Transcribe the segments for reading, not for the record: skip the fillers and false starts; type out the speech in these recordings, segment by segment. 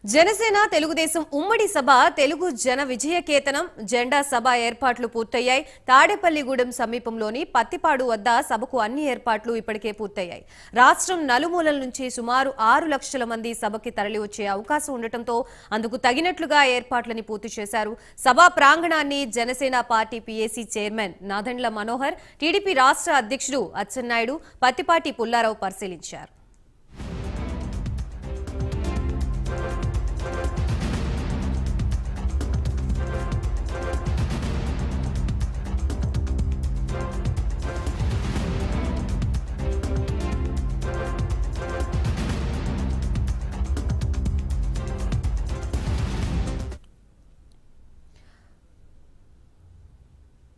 జనసేన తెలుగుదేశం ఉమ్మడి సభ తెలుగు జన విజయకేతనం జెండా సభ ఏర్పాట్లు పూర్తయ్యాయి. తాడేపల్లిగూడెం సమీపంలోని పత్తిపాడు వద్ద సభకు అన్ని ఏర్పాట్లు ఇప్పటికే పూర్తయ్యాయి. రాష్ట్రం నలుమూలల నుంచి సుమారు 6 లక్షల మంది సభకి తరలివచ్చే అవకాశం ఉండటంతో అందుకు తగినట్లుగా ఏర్పాట్లని పూర్తి చేశారు. సభా ప్రాంగణాన్ని Janasena party PAC chairman Nadendla Manohar, TDP రాష్ట్ర అధ్యక్షుడు అచ్చెన్నాయుడు, పత్తిపాటి పుల్లారావు పరిశీలించారు.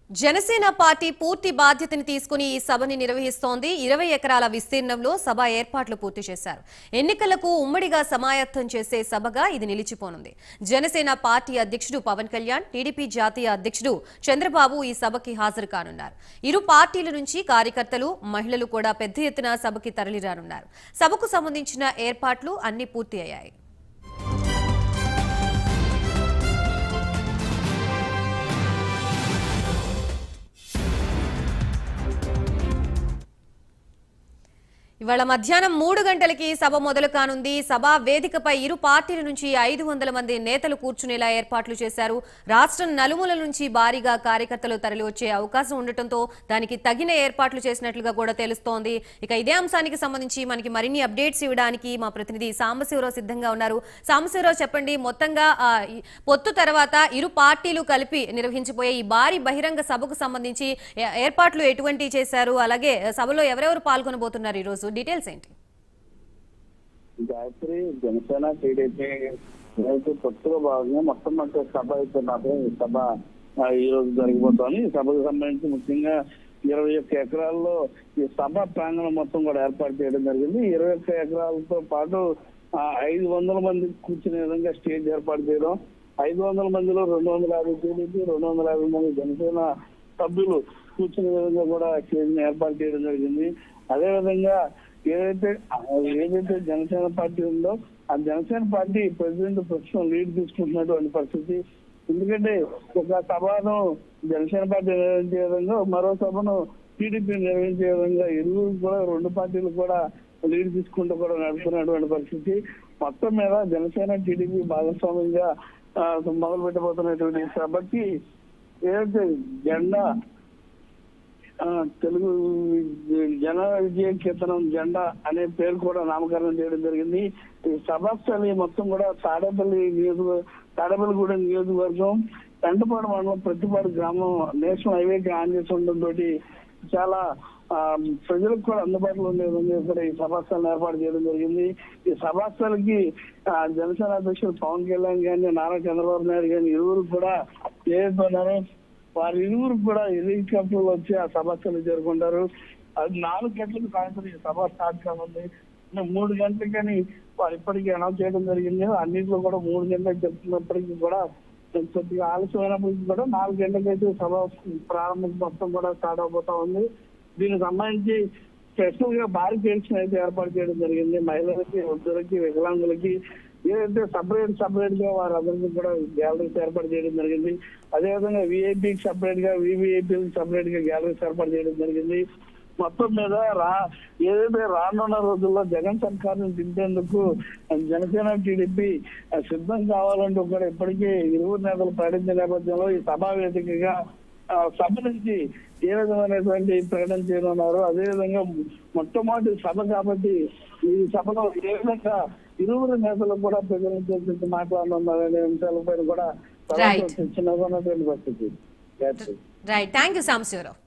జనసేన పార్టీ పూర్తి బాధ్యతని తీసుకుని ఈ సభని నిర్వహిస్తోంది. 20 ఎకరాల విస్తీర్ణంలో సభ ఏర్పాట్లు పూర్తి చేశారు. ఎన్నికలకు ఉమ్మడిగా సమాయత్తం చేసే సభగా ఇది నిలిచిపోనుంది. జనసేన పార్టీ అధ్యక్షుడు పవన్ కళ్యాణ్, టీడీపీ జాతీయ అధ్యక్షుడు చంద్రబాబు ఈ సభకి హాజరు కానున్నారు. ఇరు పార్టీల నుంచి కార్యకర్తలు, మహిళలు కూడా పెద్ద ఎత్తున సభకి తరలిరానున్నారు. సభకు సంబంధించిన ఏర్పాట్లు అన్ని పూర్తి అయ్యాయి. ఇవాళ మధ్యాహ్నం 3 గంటలకి సభ మొదలు కానుంది. సభా వేదికపై ఇరు పార్టీల నుంచి 500 మంది నేతలు కూర్చునేలా ఏర్పాట్లు చేశారు. రాష్ట్రం నలుమూలల నుంచి భారీగా కార్యకర్తలు తరలివచ్చే అవకాశం ఉండటంతో దానికి తగిన ఏర్పాట్లు చేసినట్లుగా కూడా తెలుస్తోంది. ఇక ఇదే అంశానికి సంబంధించి మనకి మరిన్ని అప్డేట్స్ ఇవ్వడానికి మా ప్రతినిధి సాంబశివరావు సిద్ధంగా ఉన్నారు. సాంబశివరావు, చెప్పండి, మొత్తంగా పొత్తు తర్వాత ఇరు పార్టీలు కలిపి నిర్వహించబోయే ఈ భారీ బహిరంగ సభకు సంబంధించి ఏర్పాట్లు ఎటువంటి చేశారు, అలాగే సభలో ఎవరెవరు పాల్గొనబోతున్నారు, ఈ రోజు డీటెయిల్స్ ఏంటి? గాయత్రి, జనసేన టీడీపీ పొత్తులో భాగంగా మొట్టమొదటి సభ అవుతున్నారు. ఈ సభ ఈ రోజు జరిగిపోతుంది. ఈ సభకు సంబంధించి ముఖ్యంగా 21 ఎకరాల్లో ఈ సభ ప్రాంగణం మొత్తం కూడా ఏర్పాటు చేయడం జరిగింది. 21 ఎకరాలతో పాటు 500 మంది కూర్చునే విధంగా స్టేజ్ ఏర్పాటు చేయడం, 500 మందిలో 250 టీడీపీ, 250 మంది జనసేన సభ్యులు కూర్చునే విధంగా కూడా స్టేజ్ ఏర్పాటు చేయడం జరిగింది. అదేవిధంగా ఏదైతే జనసేన పార్టీ ఉందో ఆ జనసేన పార్టీ ప్రెసిడెంట్ ప్రస్తుతం లీడ్ తీసుకుంటున్నటువంటి పరిస్థితి. ఎందుకంటే ఒక సభను జనసేన పార్టీ నిర్వహించే విధంగా, మరో సభను టీడీపీ నిర్వహించే విధంగా ఇరువురు కూడా, 2 పార్టీలు కూడా లీడ్ తీసుకుంటూ కూడా నడుపుతున్నటువంటి పరిస్థితి. మొత్తం మీద జనసేన టీడీపీ భాగస్వామ్యంగా మొదలు పెట్టబోతున్నటువంటి సభకి ఏదైతే జెండా తెలుగు జన విజయ కేతనం జెండా అనే పేరు కూడా నామకరణం చేయడం జరిగింది. ఈ సభాస్థలి మొత్తం కూడా తాడేపల్లిగూడెం నియోజకవర్గం పెంటపాడు మండలం ప్రతిపాడు గ్రామం నేషనల్ హైవేకి ఆన్ చేసి ఉండడంతో చాలా ప్రజలకు కూడా అందుబాటులో ఉండే విధంగా ఇక్కడ ఈ సభాస్థలిని ఏర్పాటు చేయడం జరిగింది. ఈ సభాస్థలికి జనసేన అధ్యక్షుడు పవన్ కళ్యాణ్ గాని, నారా చంద్రబాబు నాయుడు గాని ఇరువురు కూడా ఏదైతే ఉన్నారో వారి ఇరువురు కూడా హెలికాప్టర్లు వచ్చి ఆ సభస్థలి చేరుకుంటారు. అది 4 గంటలకు సాయంత్రం ఈ సభ స్టార్ట్ కానుంది. 3 గంటలకని వారు ఇప్పటికీ అనౌన్స్ చేయడం జరిగింది. అన్నింటిలో కూడా 3 గంటలకు చెప్తున్నప్పటికీ కూడా కొద్దిగా ఆలస్యమైనప్పటికీ కూడా 4 గంటలకైతే సభ ప్రారంభం మొత్తం కూడా స్టార్ట్ అవబోతా ఉంది. దీనికి సంబంధించి స్పెషల్ గా భారీ టెన్షన్ అయితే ఏర్పాటు చేయడం జరిగింది. మహిళలకి, వృద్ధులకి, వికలాంగులకి ఏదైతే సపరేట్ గా వారందరికీ కూడా గ్యాలరీస్ ఏర్పాటు చేయడం జరిగింది. అదేవిధంగా విఐపీకి సపరేట్ గా, వివిఐపీకి సపరేట్ గా గ్యాలరీస్ ఏర్పాటు చేయడం జరిగింది. మొత్తం మీద ఏదైతే రానున్న రోజుల్లో జగన్ సర్కార్ని దింపేందుకు జనసేన టీడీపీ సిద్ధం కావాలంటూ కూడా ఇప్పటికీ ఇరువురు నేతలు ప్రకటించిన నేపథ్యంలో ఈ సభా వేదికగా సభ నుంచి ఏ విధమైనటువంటి ప్రకటన చేయనున్నారు. అదేవిధంగా మొట్టమొదటి సభ కాబట్టి ఈ సభలో ఏ విధంగా ఇరువురు నేతలు కూడా ప్రజలను మాట్లాడనున్నారనే అంశాలపై కూడా చర్చ నెలకొన్నటువంటి పరిస్థితి. Right, thank you Sambasivarao.